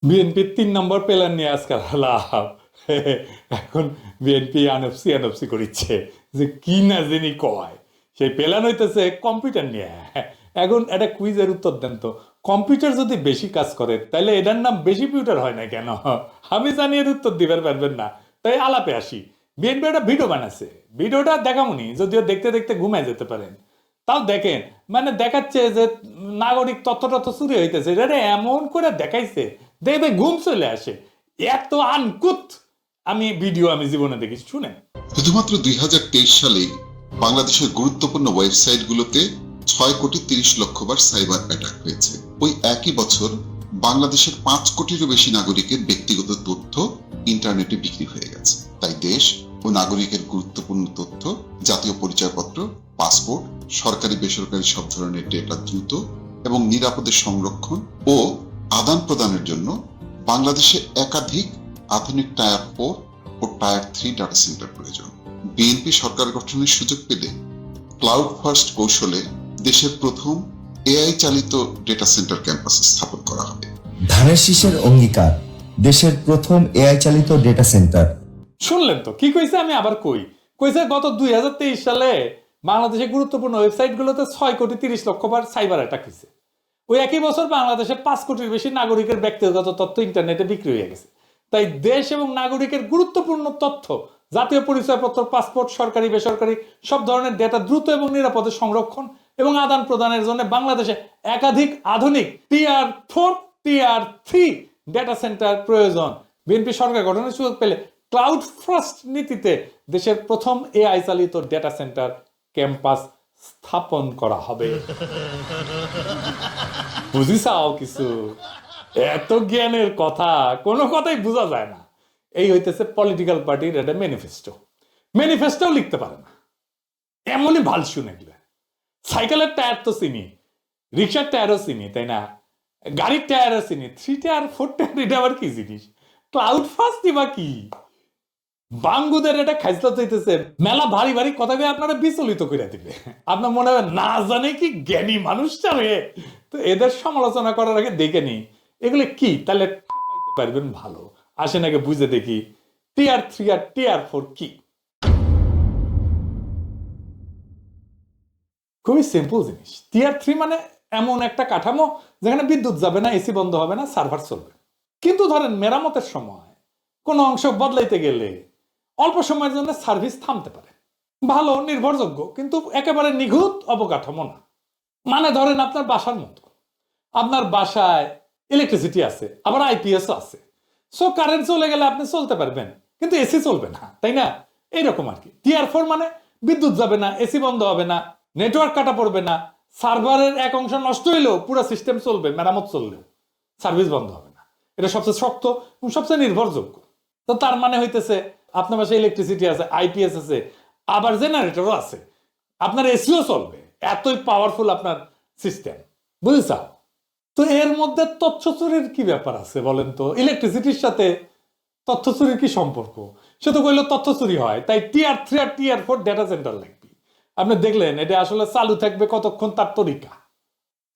বিএনপির ৩ নম্বর প্ল্যান নিয়ে আজকাল লাভ। এখন বিএনপি আনফসি আনফসি করিচ্ছে যে কি না যিনি কয় সেই প্ল্যান হইতেছে কম্পিউটার নিয়ে। এখন একটা কুইজের উত্তর দেন তো, কম্পিউটার যদি বেশি কাজ করে তাহলে এটার নাম বেশি পিউটার হয় না কেন? আমি জানি এর উত্তর দিবার পারবেন না, তাই আলাপে আসি। বিএনপি একটা ভিডিও বানাচ্ছে, ভিডিওটা দেখামুনি, যদিও দেখতে দেখতে ঘুমায় যেতে পারেন। তাও দেখেন, মানে দেখাচ্ছে যে নাগরিক তথ্য তথ্য চুরি হইতেছে, এটা এমন করে দেখাইছে দেখবে ঘুম চলে আসে, এত আনকুত আমি ভিডিও আমি জীবনে দেখি। শুনেন। শুধুমাত্র ২০২৩ সালে বাংলাদেশের গুরুত্বপূর্ণ ওয়েবসাইটগুলোতে ৬,৩০,০০,০০০ বার সাইবার অ্যাটাক হয়েছে। ওই একই বছর বাংলাদেশের ৫ কোটিরও বেশি নাগরিকের ব্যক্তিগত তথ্য ইন্টারনেটে বিক্রি হয়ে গেছে। তাই দেশ ও নাগরিকের গুরুত্বপূর্ণ তথ্য, জাতীয় পরিচয়পত্র, পাসপোর্ট, সরকারি বেসরকারি সব ধরনের ডেটা দ্রুত এবং নিরাপদে সংরক্ষণ ও আদান প্রদানের জন্য বাংলাদেশে একাধিক আধুনিক টায়ার 4 ও টায়ার 3 ডাটা সেন্টার প্রয়োজন। বিএনপি সরকার গঠনের সুযোগ পেলে ক্লাউড ফার্স্ট কৌশলে দেশের প্রথম এআই চালিত ডেটা সেন্টার ক্যাম্পাস স্থাপন করা হবে। ধানের শীষের অঙ্গীকার, দেশের প্রথম এআই চালিত ডেটা সেন্টার। শুনলেন তো কি কইছে? আমি আবার কইছে গত ২০২৩ সালে বাংলাদেশের গুরুত্বপূর্ণ ওয়েবসাইটগুলোতে ৬,৩০,০০,০০০ বার সাইবার অ্যাটাক হয়েছে। ওই একই বছর বাংলাদেশে ৫ কোটির বেশি নাগরিকের ব্যক্তিগত তথ্য ইন্টারনেটে বিক্রি হয়ে গেছে। তাই দেশ এবং নাগরিকের গুরুত্বপূর্ণ তথ্য, জাতীয় পরিচয়পত্র, পাসপোর্ট, সরকারি বেসরকারি সব ধরনের ডেটা দ্রুত এবং নিরাপদে সংরক্ষণ এবং আদান প্রদানের জন্য বাংলাদেশে একাধিক আধুনিক টিআর 4 টিআর 3 ডেটা সেন্টার প্রয়োজন। বিএনপি সরকার গঠনের সুযোগ পেলে ক্লাউড ফার্স্ট নীতিতে দেশের প্রথম এআই চালিত ডেটা সেন্টার ক্যাম্পাস স্থাপন করা হবে। বুঝিছাও কিছু? এত জ্ঞানের কথা, কোনো কথাই বোঝা যায় না। এই হইতেছে পলিটিক্যাল পার্টির একটা ম্যানিফেস্টো। ম্যানিফেস্টোও লিখতে পারে না, এমনই ভাল শুনে গেলে। সাইকেলের টায়ার তো চিনি, রিক্সার টায়ারও চিনি, তাই না? গাড়ির টায়ারও চিনি, 3 টায়ার 4 টায়ার এটা আবার কি জিনিস? ক্লাউড ফার্স্ট বা কি? বাঙ্গুদের এটা খাইসলা চাইতেছে মেলা ভারী ভারী কথাকে আপনারা বিচলিত করে দিবে। আপনার মনে হবে না জানে কি জ্ঞানী মানুষ চাবে। তো এদের সমালোচনা করার আগে দেখে নি এগুলো কি, তাহলে পাইতে পারবেন ভালো। আসেন আগে বুঝে দেখি টিআর 3 আর টিআর 4 কি। খুবই সিম্পল জিনিস। টিআর 3 মানে এমন একটা কাঠামো যেখানে বিদ্যুৎ যাবে না, এসি বন্ধ হবে না, সার্ভার চলবে। কিন্তু ধরেন মেরামতের সময় কোনো অংশ বদলাইতে গেলে অল্প সময়ের জন্য সার্ভিস থামতে পারে। ভালো, নির্ভরযোগ্য, কিন্তু একেবারে নিখুঁত অবকাঠামো না। মানে ধরেন আপনার বাসার মতো, আপনার বাসায় ইলেকট্রিসিটি আছে, আবার আইপিএস আছে। সো কারেন্ট চলে গেলে আপনি চলতে পারবেন, কিন্তু এসি চলবে না, তাই না? এইরকম আর কি। টিআর 4 মানে বিদ্যুৎ যাবে না, এসি বন্ধ হবে না, নেটওয়ার্ক কাটা পড়বে না, সার্ভারের এক অংশ নষ্ট হইলেও পুরো সিস্টেম চলবে, মেরামত চললেও সার্ভিস বন্ধ হবে না। এটা সবচেয়ে শক্ত এবং সবচেয়ে নির্ভরযোগ্য। তো তার মানে হইতেছে আপনার বাসায় ইলেকট্রিসিটি আছে, আইপিএস আছে, আবার জেনারেটরও আছে, আপনার এসিও চলবে, এতই পাওয়ারফুল আপনার সিস্টেম। বুঝেছ? তো এর মধ্যে তথ্য চুরির কি ব্যাপার আছে বলেন তো? ইলেকট্রিসিটির সাথে তথ্য চুরির কি সম্পর্ক? সে তো কইলো তথ্য চুরি হয়, তাই টিআর 3 আর টিআর 4 ডেটা সেন্টার লাগবে। আপনি দেখলেন এটা আসলে চালু থাকবে কতক্ষণ তার তরিকা।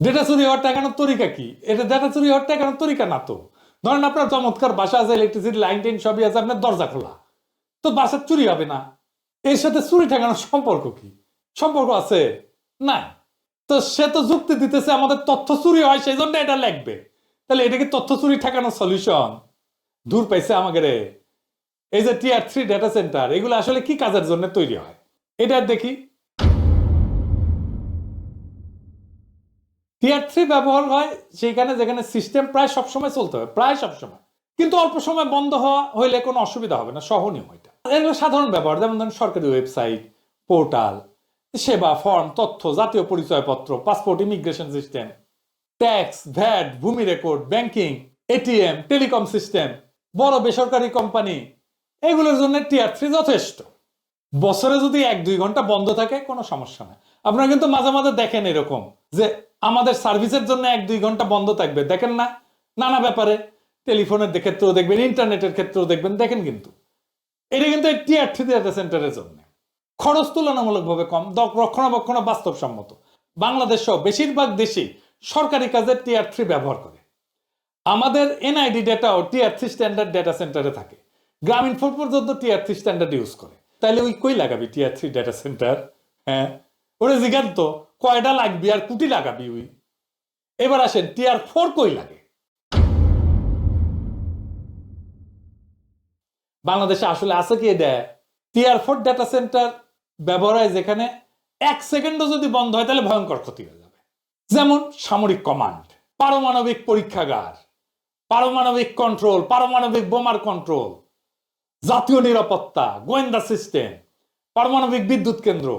ডেটা চুরি হওয়ার ঠেকানোর তরিকা কি? এটা ডেটা চুরি হওয়ার ঠেকানোর তরিকা না তো। ধরেন আপনার চমৎকার বাসা আছে, ইলেকট্রিসিটি লাইন টাইন সবই আছে, আপনার দরজা খোলা, তো বাসার চুরি হবে না। এর সাথে চুরি ঠেকানোর সম্পর্ক কি? সম্পর্ক আছে? নাই। তো সে তো যুক্তি দিতেছে আমাদের তথ্য চুরি হয় সেই জন্য এটা লাগবে। তাহলে এটা কি তথ্য চুরি ঠেকানোর সলিউশন? দূর পাইছে আমাকে রে। এই যে টিআর 3 ডেটা সেন্টার, এগুলো আসলে কি কাজের জন্য তৈরি হয় এটা দেখি। টিআর 3 ব্যবহার হয় সেইখানে যেখানে সিস্টেম প্রায় সবসময় চলতে হবে, প্রায় সবসময়, কিন্তু অল্প সময় বন্ধ হওয়া হইলে কোনো অসুবিধা হবে না, সহনীয় এটা। এগুলো সাধারণ ব্যবহার, যেমন ধরেন সরকারি ওয়েবসাইট, পোর্টাল, সেবা, ফর্ম, তথ্য, জাতীয় পরিচয়পত্র, passport, immigration system, tax, VAT, ভূমি record, banking, ATM, telecom system, বড় বেসরকারি কোম্পানি, এগুলোর জন্য টিআর 3 যথেষ্ট। বছরে যদি 1-2 ঘন্টা বন্ধ থাকে কোনো সমস্যা না। আপনারা কিন্তু মাঝে মাঝে দেখেন এরকম যে আমাদের সার্ভিসের জন্য 1-2 ঘন্টা বন্ধ থাকবে, দেখেন না? নানা ব্যাপারে, টেলিফোনের ক্ষেত্রেও দেখবেন, ইন্টারনেটের ক্ষেত্রেও দেখবেন, দেখেন। কিন্তু এটা কিন্তু টিআর 3 ডেটা সেন্টারের জন্য খরচ তুলনামূলকভাবে কম, রক্ষণাবেক্ষণ বাস্তবসম্মত। বাংলাদেশ সহ বেশিরভাগ দেশই সরকারি কাজে টিআর 3 ব্যবহার করে। আমাদের এনআইডি ডেটাও টিআর 3 স্ট্যান্ডার্ড ডেটা সেন্টারে থাকে। গ্রামীণ ফোন পর্যন্ত টিআর 3 স্ট্যান্ডার্ড ইউজ করে। তাইলে ওই কই লাগাবি টিআর 3 ডেটা সেন্টার? হ্যাঁ, ওরে জিজ্ঞান তো কয়টা লাগবি আর কুটি লাগাবি ওই। এবার আসেন টিআর 4 কই লাগে? বাংলাদেশে আসলে আছে কি এটা? টিআর 4 ডেটা সেন্টার ব্যবহার হয় যেখানে 1 সেকেন্ডও যদি বন্ধ হয় তাহলে ভয়ঙ্কর ক্ষতি হয়ে যাবে। যেমন সামরিক কমান্ড, পারমাণবিক পরীক্ষাগার, পারমাণবিক কন্ট্রোল, পারমাণবিক বোমার কন্ট্রোল, জাতীয় নিরাপত্তা, গোয়েন্দা সিস্টেম, পারমাণবিক বিদ্যুৎ কেন্দ্র,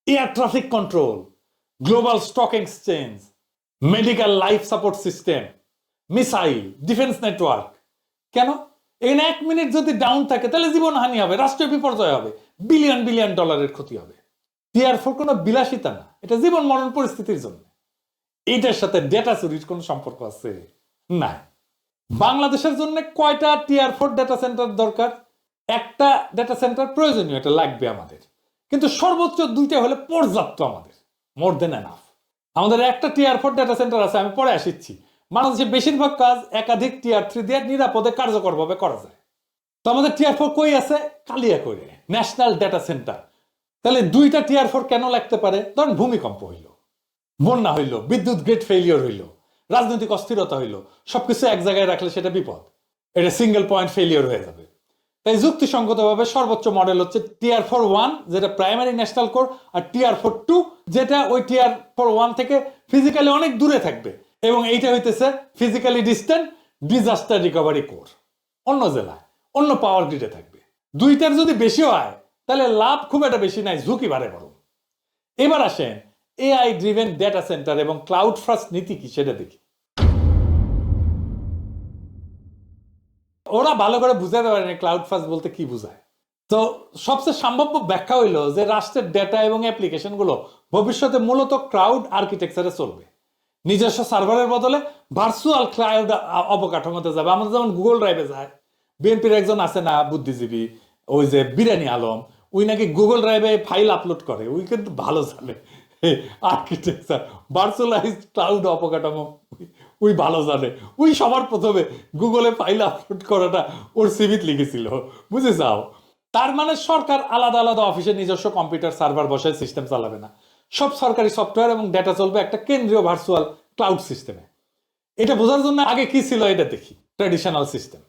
air traffic control, global stock exchange, medical life support system, missile, defence network. কেন? এখানে 1 মিনিট যদি ডাউন থাকে তাহলে জীবনহানি হবে, রাষ্ট্রীয় বিপর্যয় হবে, বিলিয়ন বিলিয়ন ডলারের ক্ষতি হবে। টিআর 4 কোনো বিলাসিতা না, এটা জীবন মরণ পরিস্থিতির জন্য। এইটার সাথে ডেটা চুরির কোনো সম্পর্ক আছে না। বাংলাদেশের জন্য কয়টা টিআর 4 ডেটা সেন্টার দরকার? একটা ডেটা সেন্টার প্রয়োজনীয়, এটা লাগবে আমাদের, কিন্তু সর্বোচ্চ 2টা হলে পর্যাপ্ত আমাদের, মোর দেন এনাফ। আমাদের একটা টিআর 4 ডেটা সেন্টার আছে, আমি পরে আসিচ্ছি। বাংলাদেশে বেশিরভাগ কাজ একাধিক টিআর 3 দিয়ে নিরাপদে কার্যকরভাবে করা যায়। তো আমাদের টিআর 4 কই আছে? কালিয়াকৈরে ন্যাশনাল ডেটা সেন্টার। তাহলে 2টা টিআর 4 কেন লাগতে পারে? ধরুন ভূমিকম্প হইল, বন্যা হইল, বিদ্যুৎ গ্রিড ফেলিওর হইল, রাজনৈতিক অস্থিরতা হইল, সবকিছু এক জায়গায় রাখলে সেটা বিপদ, এটা সিঙ্গেল পয়েন্ট ফেলিওর হয়ে যাবে। তাই যুক্তিসঙ্গতভাবে সর্বোচ্চ মডেল হচ্ছে টিআর 4 1, যেটা প্রাইমারি ন্যাশনাল কোর, আর টিআর 4 2, যেটা ওই টিআর 4 1 থেকে ফিজিক্যালি অনেক দূরে থাকবে, এবং এইটা হইতেছে physically distant disaster recovery core, অন্য জেলায় অন্য পাওয়ার গ্রিডে থাকবে। 2টার যদি বেশি হয় তাহলে লাভ খুব একটা বেশি নাই, ঝুঁকি বাড়ে বড়। এবার আসেন এআই ড্রিভেন ডেটা সেন্টার এবং ক্লাউড ফার্স্ট নীতি কি সেটা দেখি। ওরা ভালো করে বুঝাতে পারেনি ক্লাউড ফার্স্ট বলতে কি বোঝায়। তো সবচেয়ে সম্ভাব্য ব্যাখ্যা হইলো যে রাষ্ট্রের ডেটা এবং অ্যাপ্লিকেশন গুলো ভবিষ্যতে মূলত ক্লাউড আর্কিটেকচারে চলবে। নিজস্ব সার্ভারের বদলে ভার্চুয়াল ক্লাউড অবকাঠামোতে যাবে। আমাদের যেমন গুগল ড্রাইভে যায়। বিএনপির একজন আছে না বুদ্ধিজীবী, ওই যে বিরানি আলম, ওই নাকি গুগল ড্রাইভে ফাইল আপলোড করে, ওই কিন্তু ভালো জানে আর্কিটেকচার, ভার্চুয়ালাইজড ক্লাউড অবকাঠামো ওই ভালো জানে। ওই সবার প্রথমে গুগলে ফাইল আপলোড করাটা ওর সিভিত লিখেছিল, বুঝে যাও। তার মানে সরকার আলাদা আলাদা অফিসে নিজস্ব কম্পিউটার সার্ভার বসায় সিস্টেম চালাবে না, সব সরকারি সফটওয়্যার এবং ডেটা চলবে একটা কেন্দ্রীয় ভার্চুয়াল ক্লাউড সিস্টেমে। এটা বোঝার জন্য আগে কি ছিল এটা দেখি। ট্র্যাডিশনাল সিস্টেম,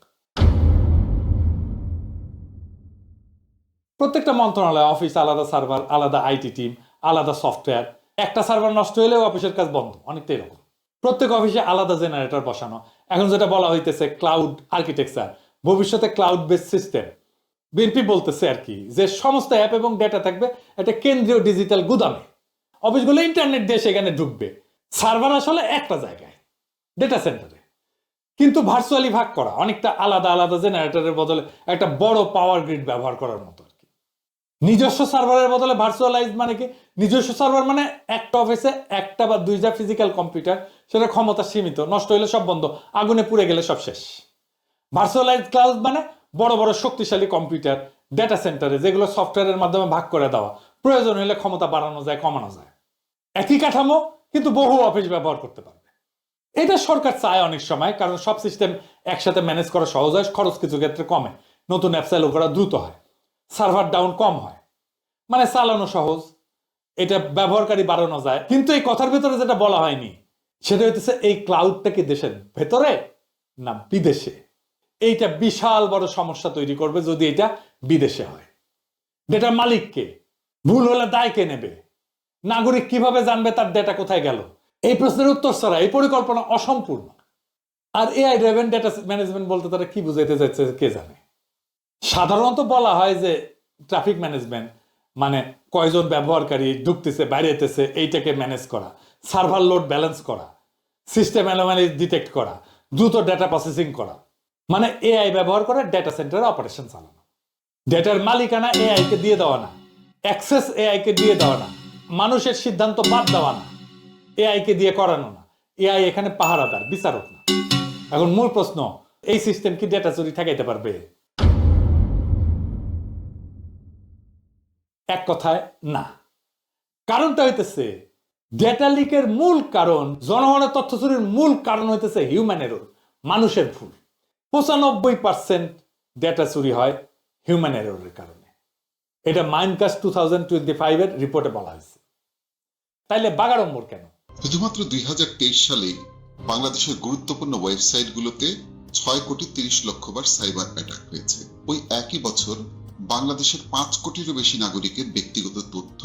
প্রত্যেকটা মন্ত্রণালয় অফিস আলাদা সার্ভার, আলাদা আইটি টিম, আলাদা সফটওয়্যার। একটা সার্ভার নষ্ট হলেও অফিসের কাজ বন্ধ, অনেকটা এরকম। প্রত্যেক অফিসে আলাদা জেনারেটর বসানো। এখন যেটা বলা হইতেছে ক্লাউড আর্কিটেকচার, ভবিষ্যতে ক্লাউড বেসড সিস্টেম। বিএনপি বলতেছে আর কি যে সমস্ত অ্যাপ এবং ডেটা থাকবে একটা কেন্দ্রীয় ডিজিটাল গুদামে, অফিসগুলো ইন্টারনেট দিয়ে সেখানে ঢুকবে। সার্ভার আসলে একটা জায়গায় ডেটা সেন্টারে, কিন্তু ভার্চুয়ালি ভাগ করা, অনেকটা আলাদা আলাদা জেনারেটরের বদলে একটা বড় পাওয়ার গ্রিড ব্যবহার করার মতো আর কি। নিজস্ব সার্ভারের বদলে ভার্চুয়ালাইজ মানে কি? নিজস্ব সার্ভার মানে একটা অফিসে একটা বা 2টা ফিজিক্যাল কম্পিউটার, সেটা ক্ষমতা সীমিত, নষ্ট হলে সব বন্ধ, আগুনে পুড়ে গেলে সব শেষ। ভার্চুয়ালাইজ ক্লাউড মানে বড় বড় শক্তিশালী কম্পিউটার ডেটা সেন্টারে, যেগুলো সফটওয়্যারের মাধ্যমে ভাগ করে দেওয়া, প্রয়োজন হলে ক্ষমতা বাড়ানো যায়, কমানো যায়। একই কাঠামো কিন্তু বহু অফিস ব্যবহার করতে পারবে। এটা সরকার চায় অনেক সময়, কারণ সব সিস্টেম একসাথে ম্যানেজ করা সহজ হয়, খরচ কিছু ক্ষেত্রে কমে, নতুন অ্যাপ চালু করা দ্রুত হয়, সার্ভার ডাউন কম হয়, মানে চালানো সহজ, এটা ব্যবহারকারী বাড়ানো যায়। কিন্তু এই কথার ভিতরে যেটা বলা হয়নি সেটা হইতেছে এই ক্লাউডটা কি দেশের ভেতরে না বিদেশে। এইটা বিশাল বড় সমস্যা তৈরি করবে যদি এটা বিদেশে হয়। ডেটার মালিককে, ভুল হলে দায় কে নেবে, নাগরিক কিভাবে জানবে তার ডেটা কোথায় গেল? এই প্রশ্নের উত্তর ছাড়া এই পরিকল্পনা অসম্পূর্ণ। আর এআই ড্রিভেন ডেটা ম্যানেজমেন্ট বলতে তারা কি বুঝাইতে চাইছে কে জানে। সাধারণত বলা হয় যে ট্রাফিক ম্যানেজমেন্ট মানে কয়জন ব্যবহারকারী ঢুকতেছে বাইরেতেছে এইটাকে ম্যানেজ করা, সার্ভার লোড ব্যালেন্স করা, সিস্টেম অ্যানোমালি ডিটেক্ট করা, দ্রুত ডেটা প্রসেসিং করা, মানে এআই ব্যবহার করে ডেটা সেন্টারে অপারেশন চালানো। ডেটার মালিকানা এআই কে দিয়ে দেওয়া না, অ্যাক্সেস এআই কে দিয়ে দেওয়া না, মানুষের সিদ্ধান্ত বাদ দেওয়া না, এআই কে দিয়ে করানো না। এআই এখানে পাহারাদার, বিচারক না। এখন মূল প্রশ্ন, এই সিস্টেম কি ডেটা চুরি ঠেকাইতে পারবে? এক কথায় না। কারণটা হইতেছে ডেটা লিকের মূল কারণ, জনগণের তথ্য চুরির মূল কারণ হইতেছে হিউম্যান এরর, মানুষের ভুল। 95% ডেটা চুরি হয় হিউম্যান এররের কারণে। এটা মাইনকাস্ট 2025 এর রিপোর্টে বলা হয়েছে। তাইলে বাগাড়ম্বর কেন? শুধুমাত্র 2023 সালে বাংলাদেশের গুরুত্বপূর্ণ ওয়েবসাইটগুলোতে 6,30,00,000 বার সাইবার অ্যাটাক হয়েছে। ওই একই বছর বাংলাদেশের 5 কোটিরও বেশি নাগরিকের ব্যক্তিগত তথ্য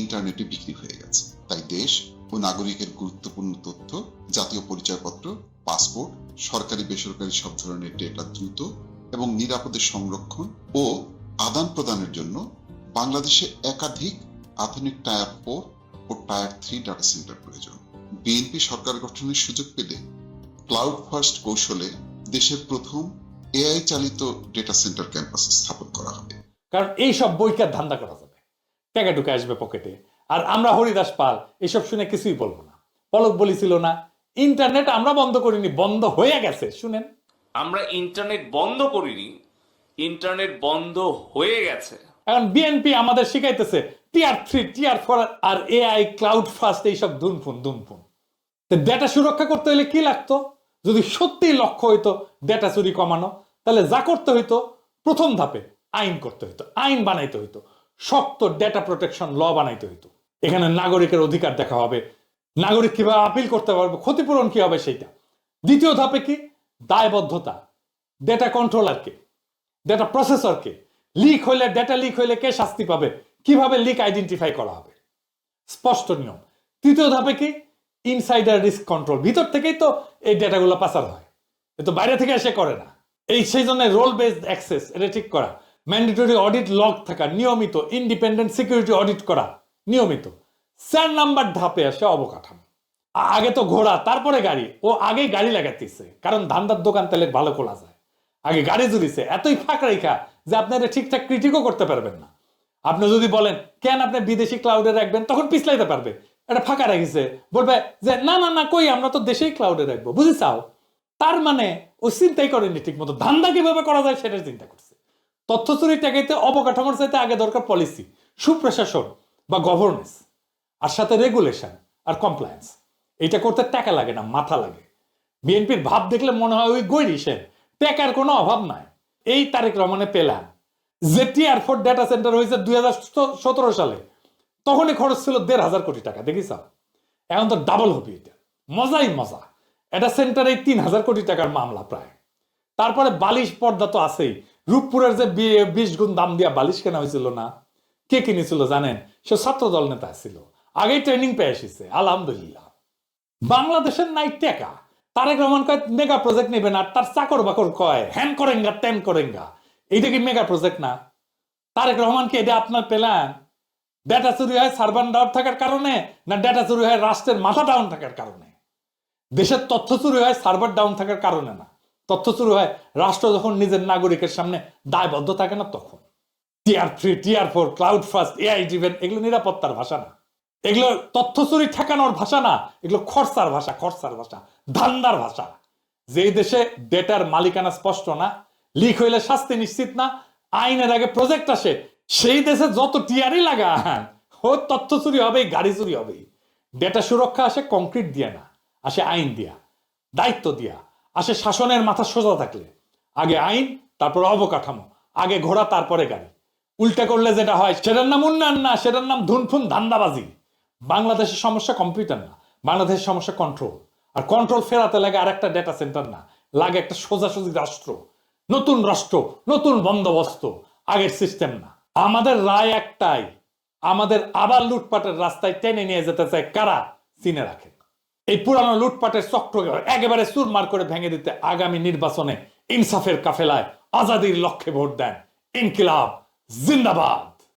ইন্টারনেটে বিক্রি হয়ে গেছে। তাই দেশ ও নাগরিকের গুরুত্বপূর্ণ তথ্য, জাতীয় পরিচয়পত্র, পাসপোর্ট, সরকারি বেসরকারি সব ধরনের ডেটা দ্রুত এবং নিরাপদে সংরক্ষণ ও আদান প্রদানের জন্য বাংলাদেশে একাধিক আধুনিক টায়ার 4 ও টায়ার 3 ডাটা সেন্টার প্রয়োজন। বিএনপি সরকার গঠনের সুযোগ পেলে ক্লাউড ফার্স্ট কৌশলে দেশের প্রথম এআই চালিত ডেটা সেন্টার ক্যাম্পাস স্থাপন করা হবে। কারণ এইসব বৈকার ধান্দা করা যাবে, টাকা টুকা আসবে পকেটে। আর আমরা হরিদাস পাল এসব শুনে কিছুই বলবো না। পলক বলেছিল না, ইন্টারনেট আমরা বন্ধ করিনি, বন্ধ হয়ে গেছে। শুনেন, আমরা ইন্টারনেট বন্ধ করিনি, ইন্টারনেট বন্ধ হয়ে গেছে। এখন বিএনপি আমাদের শিখাইতেছে টিয়ার 3, টিয়ার 4 আর এআই ক্লাউড ফার্স্ট এইসব দুনফুন। ডেটা সুরক্ষা করতে হলে কি লাগতো? যদি সত্যি লক্ষ্য হইতো ডেটা চুরি কমানো, তাহলে যা করতে হইতো প্রথম ধাপে আইন করতে হইতো, আইন বানাইতে হইতো, শক্ত ডেটা প্রোটেকশন ল বানাইতে হইতো। এখানে নাগরিকের অধিকার দেখা হবে, নাগরিক কিভাবে আপিল করতে পারবে, ক্ষতিপূরণ কি হবে সেইটা। দ্বিতীয় ধাপে কি? দায়বদ্ধতা, ডেটা কন্ট্রোলারকে, ডেটা প্রসেসরকে, ডেটা লিক হইলে কে শাস্তি পাবে, কিভাবে লিক আইডেন্টিফাই করা হবে, স্পষ্ট নিয়ম। তৃতীয় ধাপে কি? Insider risk control. ভিতর থেকেই তো এই ডেটাগুলো পাচার হয়, এ তো বাইরে থেকে এসে করে না। সেই জন্য রোল বেসড অ্যাক্সেস এটা ঠিক করা, ম্যান্ডেটরি অডিট লগ থাকা নিয়মিত, ইন্ডিপেন্ডেন্ট সিকিউরিটি অডিট করা নিয়মিত। 4 নাম্বার ধাপে আসে অবকাঠামো। আগে তো ঘোড়া, তারপরে গাড়ি। ও আগেই গাড়ি লাগাতেছে, কারণ ধান্দার দোকান তাহলে ভালো খোলা যায়। আগে গাড়ি জুড়িছে, এতই ফাঁক রেখা যে আপনি এটা ঠিকঠাক ক্রিটিকও করতে পারবেন না। আপনি যদি বলেন কেন আপনি বিদেশি ক্লাউডে রাখবেন, তখন পিছলাইতে পারবে। এটা ফাঁকা রেখেছে, বলবে যে না না না, কই আমরা তো দেশেই ক্লাউডে রাখবো, বুঝি চাও। তার মানে ও চিন্তাই করেনি ঠিক মতো, ধান্দা কিভাবে করা যায় সেটা চিন্তা করছে। তথ্য চুরি ঠেকাইতে অবকাঠামোর চাইতে আগে দরকার পলিসি, সুপ্রশাসন বা গভর্নেন্স, আর সাথে রেগুলেশন আর কমপ্লায়েন্স। এটা করতে টাকা লাগে না, মাথা লাগে। বিএনপির ভাব দেখলে মনে হয় ওই গৈরিসের, টাকার কোনো অভাব নাই। এই তারেক রহমানের প্ল্যান যে টিয়ার 4 ডেটা সেন্টার হয়েছে 2017 সালে, তখনই খরচ ছিল 1,500 কোটি টাকা। দেখিস এখন তো ডাবল হবে। এটা মজাই মজা। এটা সেন্টারে 3,000 কোটি টাকার মামলা প্রায়। তারপরে বালিশ পর্দা তো আছেই। রূপপুরের যে 20 গুণ দাম দিয়া বালিশ কেনা হয়েছিল না, কে কিনেছিল জানেন? সে ছাত্র দল নেতা ছিল, আগেই ট্রেনিং পেয়ে এসেছে, আলহামদুলিল্লাহ। বাংলাদেশের নাই টাকা। তারেক রহমান কয় মেগা প্রজেক্ট নেবেন, আর তার চাকর বাকর কয় হ্যান করেঙ্গা ত্যান করেঙ্গা। এইটা কি মেগা প্রজেক্ট না? তারেক রহমান কি এটা আপনার প্ল্যান? ডেটা চুরি হয় সার্ভার ডাউন থাকার কারণে, না ডেটা চুরি হয় রাষ্ট্রের মাথা ডাউন থাকার কারণে? দেশের তথ্য চুরি হয় সার্ভার ডাউন থাকার কারণে না, তথ্য চুরি হয় রাষ্ট্র যখন নিজের নাগরিকের সামনে দায়বদ্ধ থাকে না তখন। টিয়ার 3, টিয়ার 4, ক্লাউড ফার্স্ট, এআই ড্রিভেন, এগুলো নিরাপত্তার ভাষা না, এগুলো তথ্য চুরি ঠেকানোর ভাষা না, এগুলো খরচার ভাষা, ধান্দার ভাষা। যেই দেশে ডেটার মালিকানা স্পষ্ট না, লিক হইলে শাস্তি নিশ্চিত না, আইনের আগে প্রজেক্ট আসে, সেই দেশে যত টিয়ারই লাগান ও তথ্য চুরি হবে, গাড়ি চুরি হবে। ডেটা সুরক্ষা আসে কংক্রিট দিয়ে না, আসে আইন দিয়া, দায়িত্ব দিয়া, আসে শাসনের মাথা সোজা থাকলে। আগে আইন, তারপর অবকাঠামো, আগে ঘোড়া তারপরে গাড়ি। উল্টা করলে যেটা হয় সেটার নাম উন্নয়ন না, সেটার নাম ধুনফুন ধান্দাবাজি। বাংলাদেশের সমস্যা কম্পিউটার না, বাংলাদেশের সমস্যা কন্ট্রোল। আর কন্ট্রোল ফেরাতে লাগে আর একটা ডেটা সেন্টার না, লাগে একটা সোজাসুজি রাষ্ট্র, নতুন রাষ্ট্র, নতুন বন্দোবস্ত, আগের সিস্টেম না। আমাদের রায় একটাই, আমাদের আবার লুটপাটের রাস্তায় টেনে নিয়ে যেতে চায় কারা? চিনে রাখেন। এই পুরানো লুটপাটের চক্রকে একেবারে চুরমার করে ভেঙে দিতে আগামী নির্বাচনে ইনসাফের কাফেলায় আজাদির লক্ষ্যে ভোট দেন। ইনকিলাব জিন্দাবাদ।